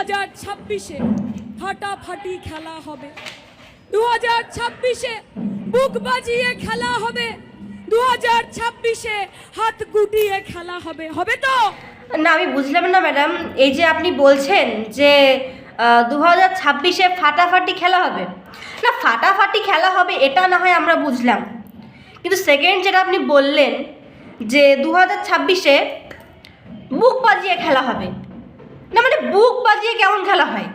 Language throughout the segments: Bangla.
2026-এ ফাটাফাটি খেলা হবে, 2026-এ বুক বাজিয়ে খেলা হবে, 2026-এ হাত গুটিয়ে খেলা হবে, হবে তো? না, আমি বুঝলাম না ম্যাডাম। এই যে আপনি বলছেন যে 2026-এ ফাটাফাটি খেলা হবে, না ফাটাফাটি খেলা হবে এটা না হয় আমরা বুঝলাম, কিন্তু সেকেন্ড যেটা আপনি বললেন যে 2026-এ বুক বাজিয়ে খেলা হবে, না মানে বুক বাজিয়ে কেমন খেলা হয়?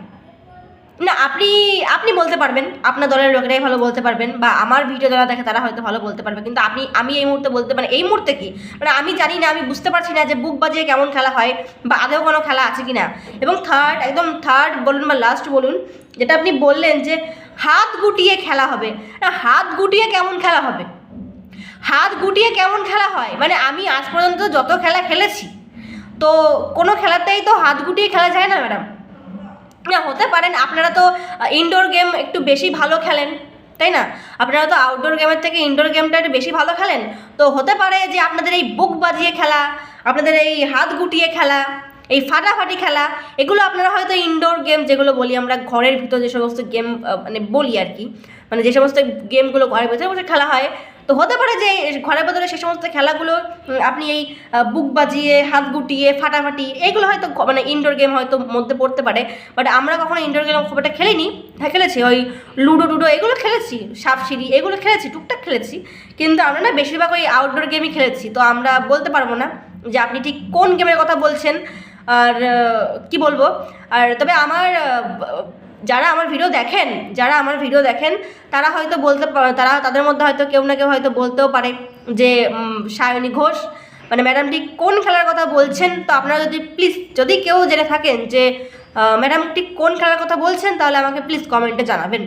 না আপনি আপনি বলতে পারবেন, আপনার দলের লোকেরাই ভালো বলতে পারবেন, বা আমার ভিডিও যারা দেখে তারা হয়তো ভালো বলতে পারবে, কিন্তু আমি এই মুহূর্তে বলতে মানে এই মুহূর্তে কি মানে আমি জানি না, আমি বুঝতে পারছি না যে বুক বাজিয়ে কেমন খেলা হয় বা আদেও কোনো খেলা আছে কি না। এবং একদম থার্ড বলুন বা লাস্ট বলুন, যেটা আপনি বললেন যে হাত গুটিয়ে খেলা হবে, না হাত গুটিয়ে কেমন খেলা হবে? হাত গুটিয়ে কেমন খেলা হয় মানে আমি আজ পর্যন্ত যত খেলা খেলেছি তো কোনো খেলাতেই তো হাত গুটিয়ে খেলা যায় না ম্যাডাম। না হতে পারেন আপনারা তো ইনডোর গেম একটু বেশি ভালো খেলেন, তাই না? আপনারা তো আউটডোর গেমের থেকে ইনডোর গেমটা একটু বেশি ভালো খেলেন, তো হতে পারে যে আপনাদের এই বুক বাজিয়ে খেলা, আপনাদের এই হাত গুটিয়ে খেলা, এই ফাটাফাটি খেলা, এগুলো আপনারা হয়তো ইনডোর গেম যেগুলো বলি আমরা, ঘরের ভিতর যে সমস্ত গেম মানে বলি আর কি, মানে যে সমস্ত গেমগুলো ঘরের ভিতরে বসে খেলা হয়, তো হতে পারে যে ঘরের ভেতরে সে সমস্ত খেলাগুলো আপনি এই বুক বাজিয়ে হাত গুটিয়ে ফাটাফাটি এগুলো হয়তো মানে ইনডোর গেম হয়তো মধ্যে পড়তে পারে। বাট আমরা কখনো ইনডোর গেম খুব একটা খেলিনি। হ্যাঁ খেলেছি, ওই লুডো টুডো এগুলো খেলেছি, সাপ সিঁড়ি এগুলো খেলেছি, টুকটাক খেলেছি, কিন্তু আমরা না বেশিরভাগ ওই আউটডোর গেমই খেলেছি। তো আমরা বলতে পারবো না যে আপনি ঠিক কোন গেমের কথা বলছেন আর কি বলবো। আর তবে আমার যারা আমার ভিডিও দেখেন তারা হয়তো তাদের মধ্যে হয়তো কেউ না কেউ হয়তো বলতেও পারে যে সায়নী ঘোষ মানে ম্যাডাম ঠিক কোন খেলার কথা বলছেন। তো আপনারা যদি কেউ জেনে থাকেন যে ম্যাডাম ঠিক কোন খেলার কথা বলছেন, তাহলে আমাকে প্লিজ কমেন্টে জানাবেন।